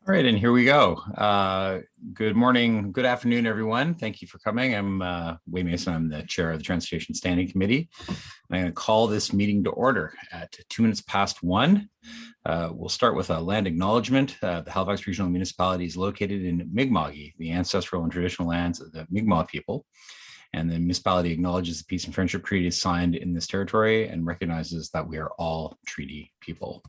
All right, and here we go. Good morning, good afternoon, everyone. Thank you for coming. I'm Wayne Mason. I'm the chair of the Transportation Standing Committee. I'm going to call this meeting to order at 2 minutes past 1. We'll start with a land acknowledgement. The Halifax Regional Municipality is located in Mi'kma'ki, the ancestral and traditional lands of the Mi'kmaq people. And the municipality acknowledges the peace and friendship treaties signed in this territory and recognizes that we are all treaty people.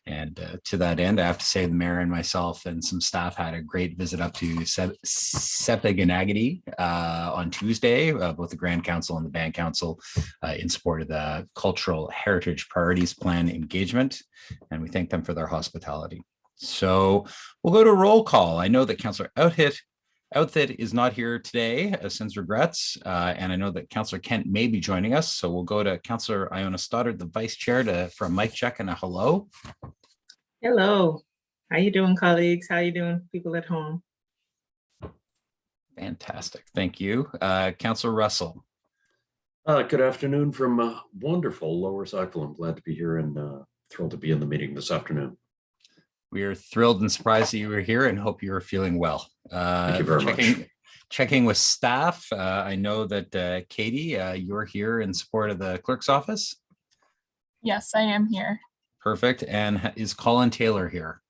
And to that end, I have to say the mayor and myself and some staff had a great visit up to Sepeganagadi on Tuesday, both the Grand Council and the Band Council in support of the Cultural Heritage Priorities Plan engagement. And we thank them for their hospitality. So we'll go to roll call. I know that Councillor Outthit is not here today, sends regrets, and I know that Councillor Kent may be joining us, so we'll go to Councillor Iona Stoddard, the Vice Chair, for a mic check and a hello. Hello. How you doing, colleagues? How you doing, people at home? Fantastic, thank you. Councillor Russell. Good afternoon from wonderful Lower Sackville. I'm glad to be here and thrilled to be in the meeting this afternoon. We are thrilled and surprised that you were here and hope you're feeling well. Thank you very much. Checking with staff, I know that Katie, you're here in support of the clerk's office. Yes, I am here. Perfect. And is Colin Taylor here?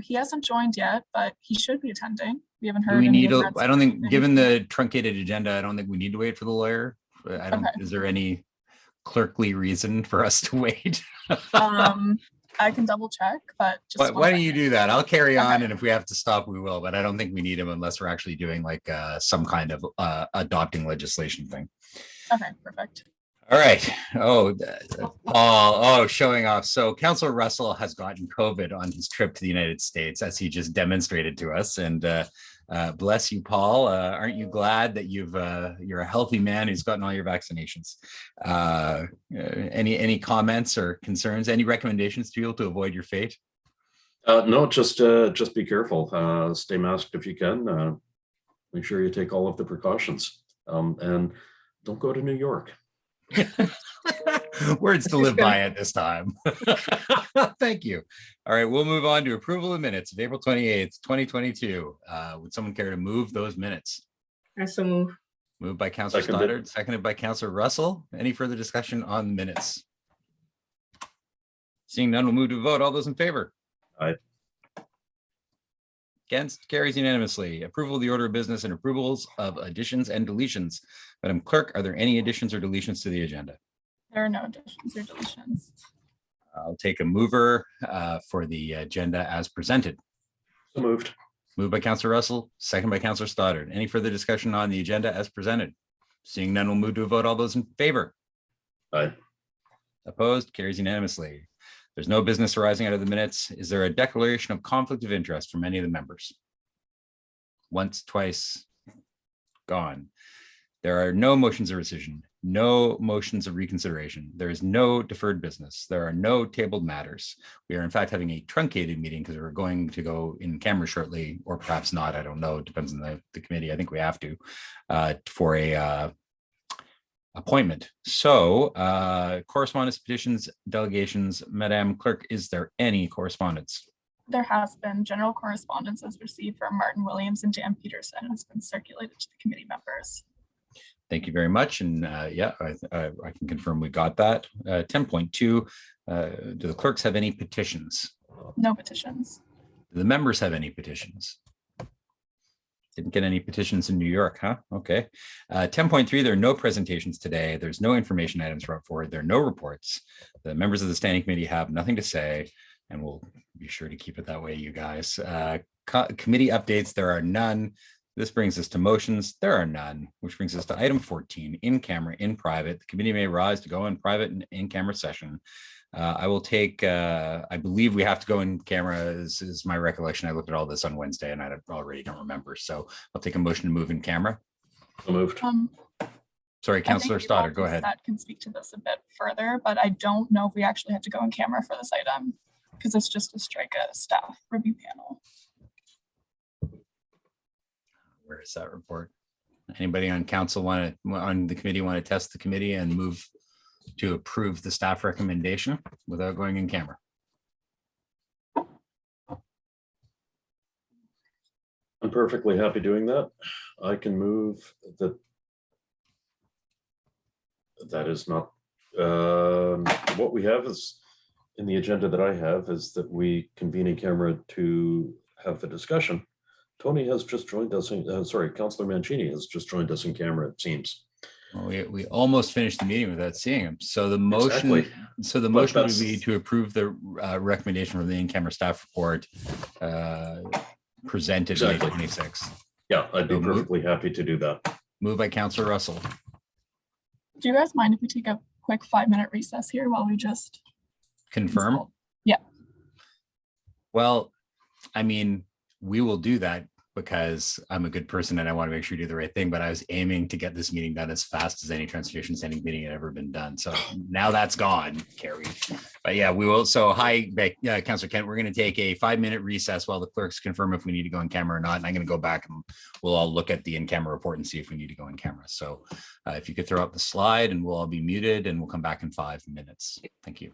He hasn't joined yet, but he should be attending. We haven't heard. Do we need I don't think, given the truncated agenda, I don't think we need to wait for the lawyer. I don't. Okay. Is there any clerkly reason for us to wait? I can double check, but just why don't you do that? I'll carry on, and if we have to stop, we will. But I don't think we need him unless we're actually doing like some kind of adopting legislation thing. Okay, perfect. All right. Showing off. So Councillor Russell has gotten COVID on his trip to the United States, as he just demonstrated to us. And bless you, Paul. Aren't you glad that you're a healthy man who's gotten all your vaccinations? Any comments or concerns? Any recommendations to people to avoid your fate? No, just be careful. Stay masked if you can. Make sure you take all of the precautions, and don't go to New York. Words to live by at this time. Thank you. All right, we'll move on to approval of minutes of April 28th, 2022. Would someone care to move those minutes? I so move. Moved by Councillor Stoddard, seconded by Councillor Russell. Any further discussion on minutes? Seeing none, we'll move to a vote. All those in favor? Aye. Against? Carries unanimously. Approval of the order of business and approvals of additions and deletions. Madam Clerk, are there any additions or deletions to the agenda? There are no additions or deletions. I'll take a mover for the agenda as presented. So moved. Moved by Councillor Russell, second by Councillor Stoddard. Any further discussion on the agenda as presented? Seeing none, we'll move to a vote. All those in favor? Aye. Opposed? Carries unanimously. There's no business arising out of the minutes. Is there a declaration of conflict of interest from any of the members? Once, twice, gone. There are no motions of rescission, no motions of reconsideration. There is no deferred business. There are no tabled matters. We are in fact having a truncated meeting because we're going to go in camera shortly, or perhaps not. I don't know. It depends on the committee. I think we have to for a appointment. So correspondence, petitions, delegations. Madam Clerk, is there any correspondence? There has been. General correspondence as received from Martin Williams and Dan Peterson and has been circulated to the committee members. Thank you very much. And yeah, I can confirm we got that. 10.2, do the clerks have any petitions? No petitions. Do the members have any petitions? Didn't get any petitions in New York, huh? Okay. 10.3, there are no presentations today. There's no information items brought forward. There are no reports. The members of the Standing Committee have nothing to say, and we'll be sure to keep it that way, you guys. Committee updates, there are none. This brings us to motions. There are none, which brings us to item 14, in camera, in private. The committee may rise to go in private and in camera session. I will take, I believe we have to go in camera is my recollection. I looked at all this on Wednesday and I already don't remember. So I'll take a motion to move in camera. So moved. Sorry, Councillor Stoddard, go ahead. That can speak to this a bit further, but I don't know if we actually have to go in camera for this item because it's just a strike a staff review panel. Where is that report? Anybody on council on the committee want to test the committee and move to approve the staff recommendation without going in camera? I'm perfectly happy doing that. I can move that. That is not, what we have is, in the agenda that I have, is that we convene in camera to have the discussion. Tony has just joined us, sorry, Councillor Mancini has just joined us in camera, it seems. Well, we almost finished the meeting without seeing him. So the motion, Exactly. would that's- be to approve the recommendation from the in-camera staff report presented Exactly. May 26th. Yeah, I'd be So move- perfectly happy to do that. Moved by Councillor Russell. Do you guys mind if we take a quick 5-minute recess here while we just Confirm. consult? Yeah. Well, I mean, we will do that because I'm a good person and I want to make sure you do the right thing. But I was aiming to get this meeting done as fast as any transportation standing meeting had ever been done. So now that's gone, Carrie. But yeah, we will. So hi, Councillor Kent. We're going to take a 5-minute recess while the clerks confirm if we need to go in camera or not. And I'm going to go back and we'll all look at the in-camera report and see if we need to go in camera. So if you could throw up the slide and we'll all be muted and we'll come back in 5 minutes. Thank you.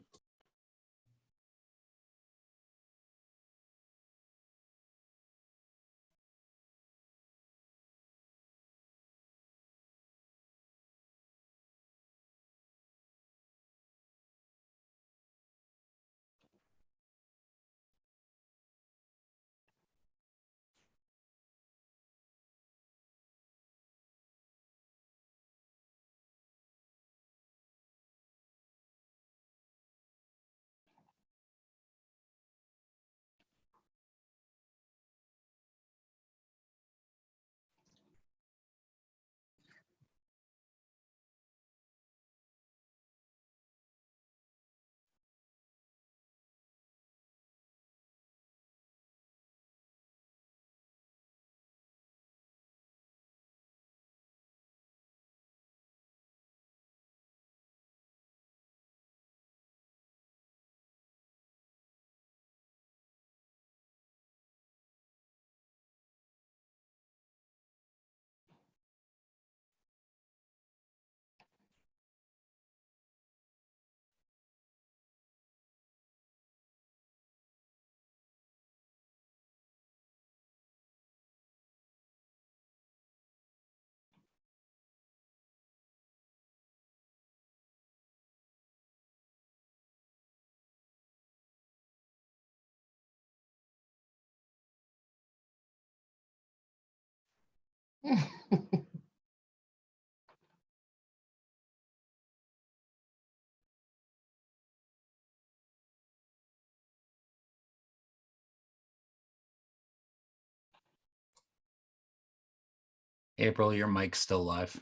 April, your mic's still live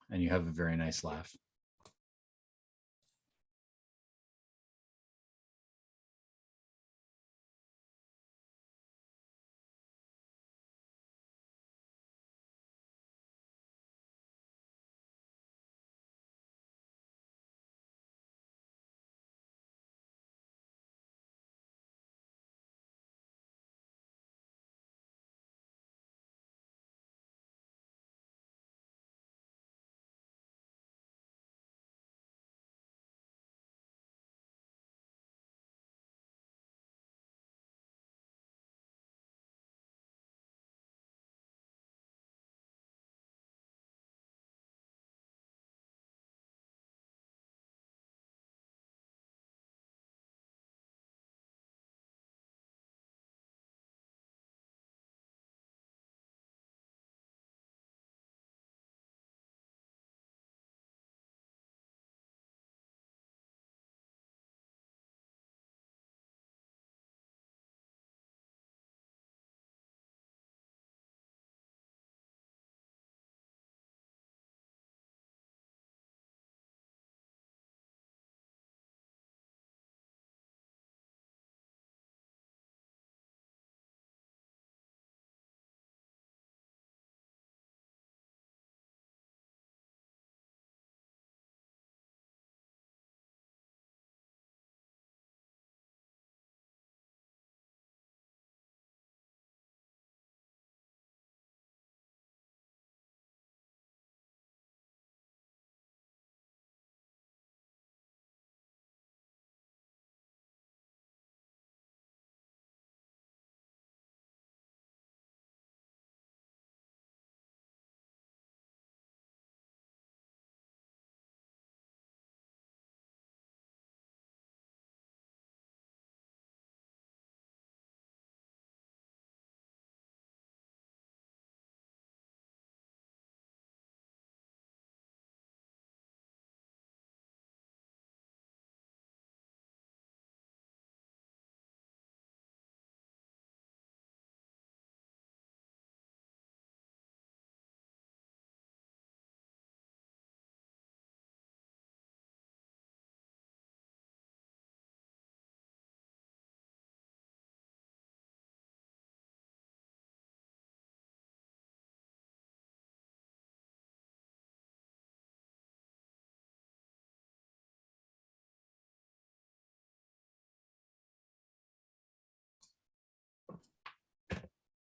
and you have a very nice laugh.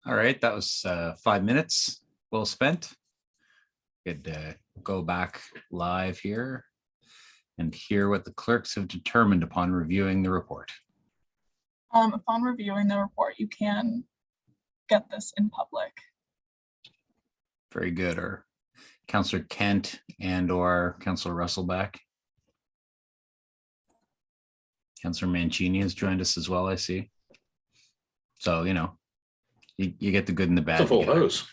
All right, that was 5 minutes well spent. Could go back live here and hear what the clerks have determined upon reviewing the report. Upon reviewing the report, you can get this in public. Very good. Or Councillor Kent and or Councillor Russell back. Councillor Mancini has joined us as well, I see. So, you know, you get the good and the bad. It's a full together. house.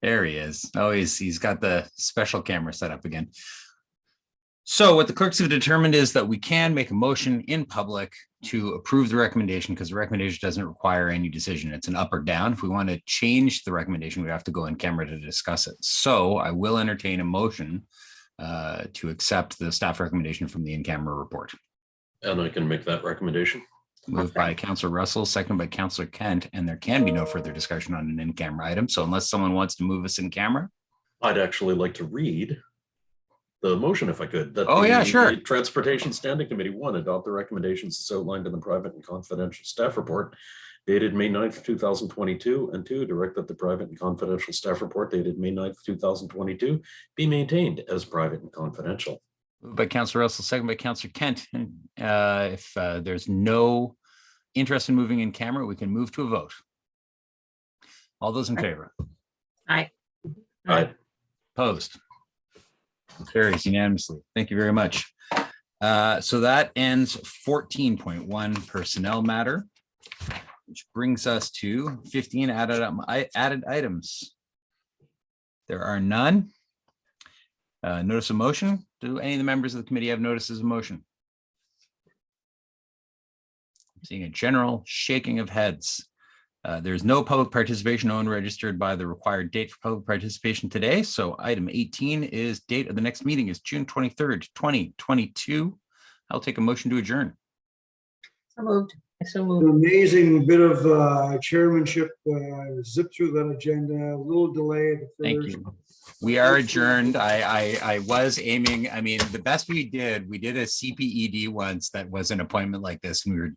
There he is. Oh, he's got the special camera set up again. So what the clerks have determined is that we can make a motion in public to approve the recommendation because the recommendation doesn't require any decision. It's an up or down. If we want to change the recommendation, we have to go in camera to discuss it. So I will entertain a motion to accept the staff recommendation from the in-camera report. And I can make that recommendation. Moved by Councillor Russell, second by Councillor Kent, and there can be no further discussion on an in-camera item. So unless someone wants to move us in camera. I'd actually like to read the motion if I could. That Oh, yeah, the sure. Transportation Standing Committee, 1, adopt the recommendations as outlined in the private and confidential staff report dated May 9th, 2022, and 2, direct that the private and confidential staff report dated May 9th, 2022 be maintained as private and confidential. Moved by Councillor Russell, second by Councillor Kent. And if there's no interest in moving in camera, we can move to a vote. All those in favor? Aye. Aye. Opposed? Carries unanimously. Thank you very much. So that ends 14.1 personnel matter, which brings us to 15 added items. There are none. Notice of motion. Do any of the members of the committee have notices of motion? I'm seeing a general shaking of heads. There's no public participation, no one registered by the required date for public participation today. So item 18 is date of the next meeting is June 23rd, 2022. I'll take a motion to adjourn. So moved. So An moved. amazing bit of chairmanship, zip through that agenda, a little delay at the Thank first. you. We are adjourned. I was aiming, I mean, the best we did a CPED once that was an appointment like this and we were done.